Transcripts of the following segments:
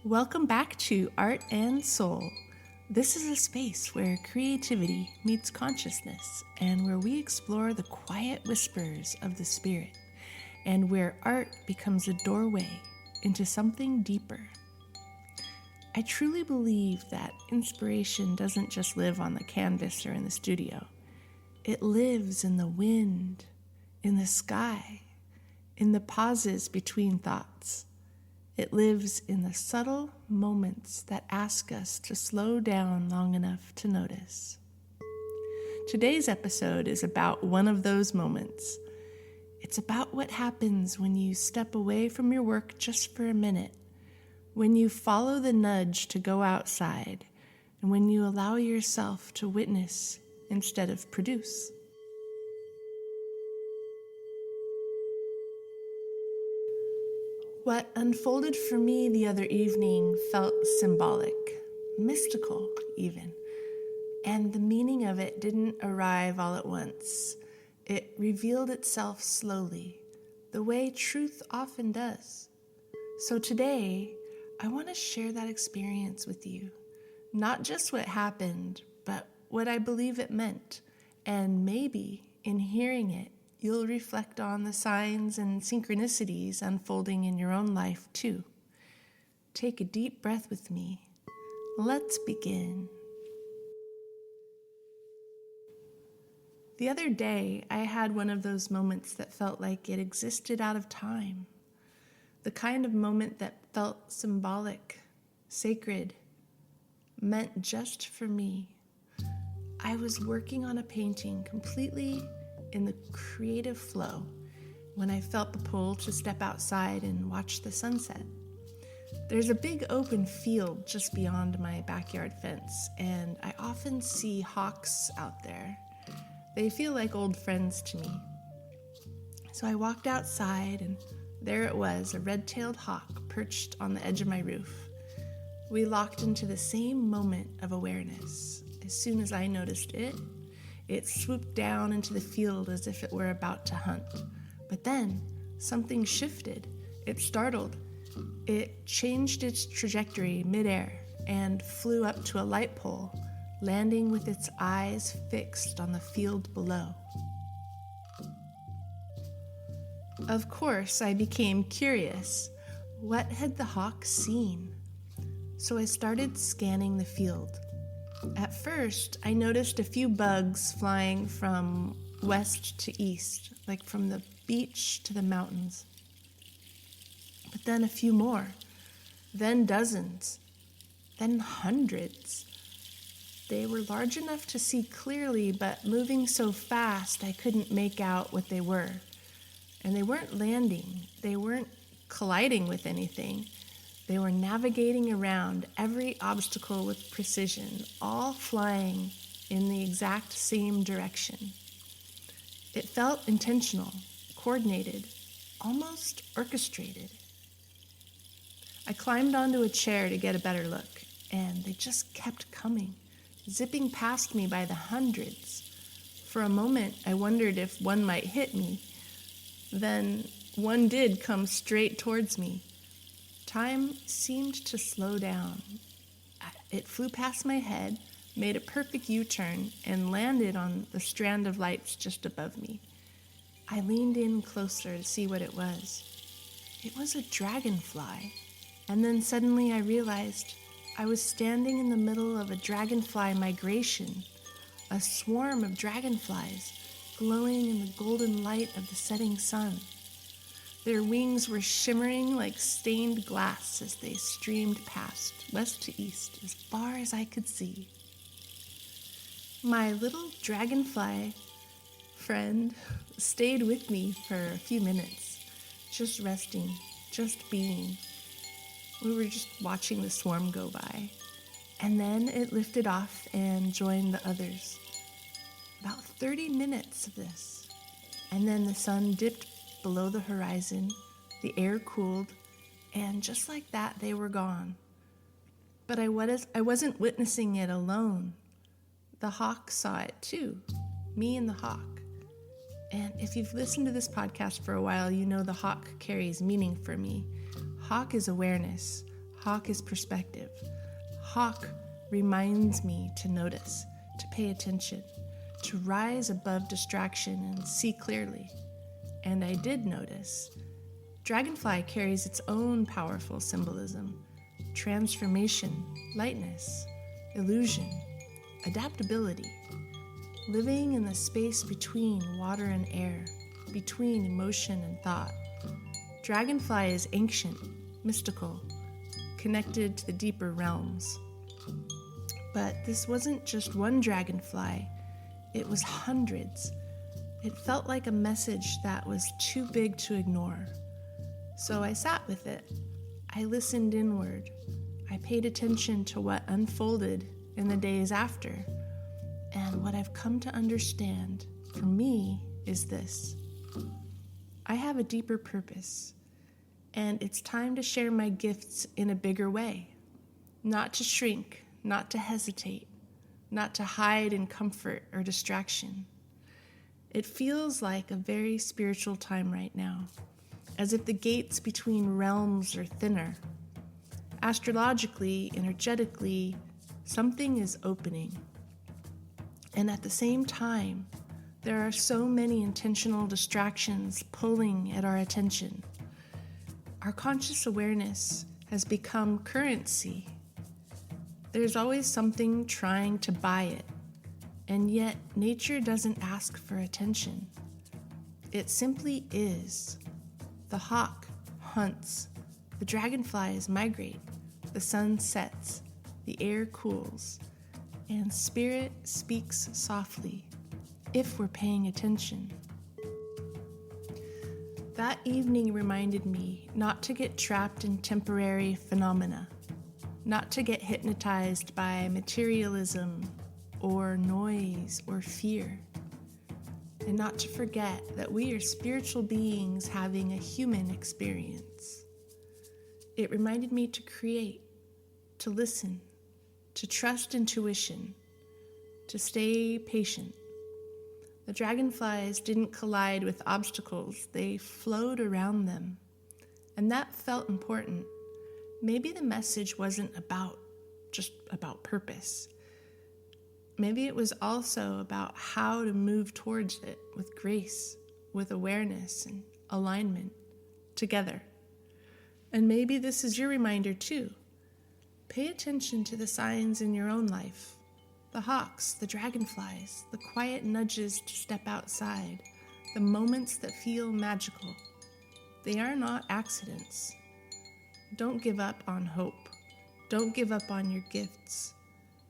Welcome back to Art and Soul. This is a space where creativity meets consciousness and where we explore the quiet whispers of the spirit and where art becomes a doorway into something deeper. I truly believe that inspiration doesn't just live on the canvas or in the studio. It lives in the wind, in the sky, in the pauses between thoughts. It lives in the subtle moments that ask us to slow down long enough to notice. Today's episode is about one of those moments. It's about what happens when you step away from your work just for a minute, when you follow the nudge to go outside, and when you allow yourself to witness instead of produce. What unfolded for me the other evening felt symbolic, mystical even, and the meaning of it didn't arrive all at once. It revealed itself slowly, the way truth often does. So today, I want to share that experience with you, not just what happened, but what I believe it meant, and maybe in hearing it, you'll reflect on the signs and synchronicities unfolding in your own life, too. Take a deep breath with me. Let's begin. The other day, I had one of those moments that felt like it existed out of time. The kind of moment that felt symbolic, sacred, meant just for me. I was working on a painting completely in the creative flow when I felt the pull to step outside and watch the sunset. There's a big open field just beyond my backyard fence, and I often see hawks out there. They feel like old friends to me. So I walked outside, and there it was, a red-tailed hawk perched on the edge of my roof. We locked into the same moment of awareness. As soon as I noticed it, it swooped down into the field as if it were about to hunt. But then, something shifted. It startled. It changed its trajectory midair and flew up to a light pole, landing with its eyes fixed on the field below. Of course, I became curious. What had the hawk seen? So I started scanning the field. At first, I noticed a few bugs flying from west to east, like from the beach to the mountains. But then a few more, then dozens, then hundreds. They were large enough to see clearly, but moving so fast I couldn't make out what they were. And they weren't landing, they weren't colliding with anything. They were navigating around every obstacle with precision, all flying in the exact same direction. It felt intentional, coordinated, almost orchestrated. I climbed onto a chair to get a better look, and they just kept coming, zipping past me by the hundreds. For a moment, I wondered if one might hit me. Then one did come straight towards me. Time seemed to slow down. It flew past my head, made a perfect U-turn, and landed on the strand of lights just above me. I leaned in closer to see what it was. It was a dragonfly. And then suddenly I realized I was standing in the middle of a dragonfly migration, a swarm of dragonflies glowing in the golden light of the setting sun. Their wings were shimmering like stained glass as they streamed past, west to east, as far as I could see. My little dragonfly friend stayed with me for a few minutes, just resting, just being. We were just watching the swarm go by. And then it lifted off and joined the others. About 30 minutes of this. And then the sun dipped below the horizon, the air cooled, and just like that, they were gone. But I wasn't witnessing it alone. The hawk saw it too, me and the hawk. And if you've listened to this podcast for a while, you know the hawk carries meaning for me. Hawk is awareness. hawk is perspective. Hawk reminds me to notice, to pay attention, to rise above distraction and see clearly. And I did notice. Dragonfly carries its own powerful symbolism: transformation, lightness, illusion, adaptability, living in the space between water and air, between emotion and thought. Dragonfly is ancient, mystical, connected to the deeper realms. But this wasn't just one dragonfly, it was hundreds. It felt like a message that was too big to ignore. So I sat with it. I listened inward. I paid attention to what unfolded in the days after. And what I've come to understand, for me, is this: I have a deeper purpose, and it's time to share my gifts in a bigger way. Not to shrink, not to hesitate, not to hide in comfort or distraction. It feels like a very spiritual time right now, as if the gates between realms are thinner. Astrologically, energetically, something is opening. And at the same time, there are so many intentional distractions pulling at our attention. Our conscious awareness has become currency. There's always something trying to buy it, and yet nature doesn't ask for attention. It simply is. The hawk hunts, the dragonflies migrate, the sun sets, the air cools, and spirit speaks softly, if we're paying attention. That evening reminded me not to get trapped in temporary phenomena, not to get hypnotized by materialism or noise or fear, and not to forget that we are spiritual beings having a human experience. It reminded me to create, to listen, to trust intuition, to stay patient. The dragonflies didn't collide with obstacles, they flowed around them, and that felt important. Maybe the message wasn't just about purpose. Maybe it was also about how to move towards it with grace, with awareness and alignment, together. And maybe this is your reminder too. Pay attention to the signs in your own life. The hawks, the dragonflies, the quiet nudges to step outside, the moments that feel magical. They are not accidents. Don't give up on hope. Don't give up on your gifts.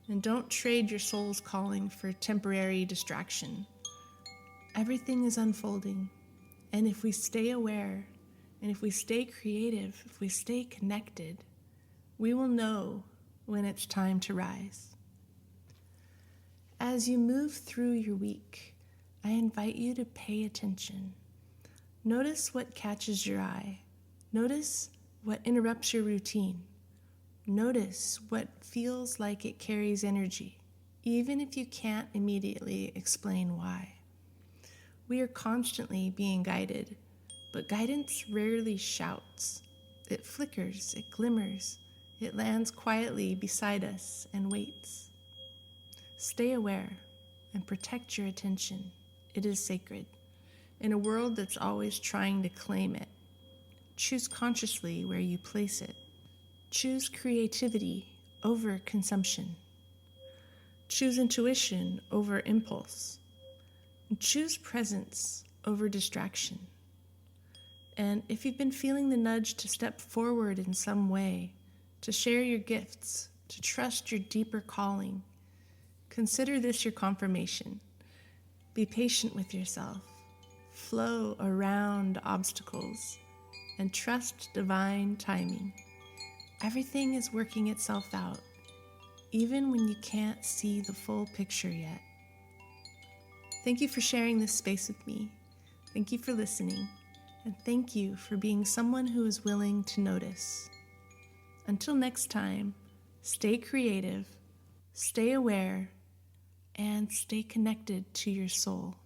And don't trade your soul's calling for temporary distraction. Everything is unfolding. And if we stay aware, and if we stay creative, if we stay connected, we will know when it's time to rise. As you move through your week, I invite you to pay attention. Notice what catches your eye. Notice what interrupts your routine. Notice what feels like it carries energy, even if you can't immediately explain why. We are constantly being guided, but guidance rarely shouts. It flickers, it glimmers, it lands quietly beside us and waits. Stay aware and protect your attention. It is sacred. In a world that's always trying to claim it, choose consciously where you place it. Choose creativity over consumption. Choose intuition over impulse. And choose presence over distraction. And if you've been feeling the nudge to step forward in some way, to share your gifts, to trust your deeper calling, consider this your confirmation. Be patient with yourself. Flow around obstacles and trust divine timing. Everything is working itself out, even when you can't see the full picture yet. Thank you for sharing this space with me. Thank you for listening. And thank you for being someone who is willing to notice. Until next time, stay creative, stay aware, and stay connected to your soul.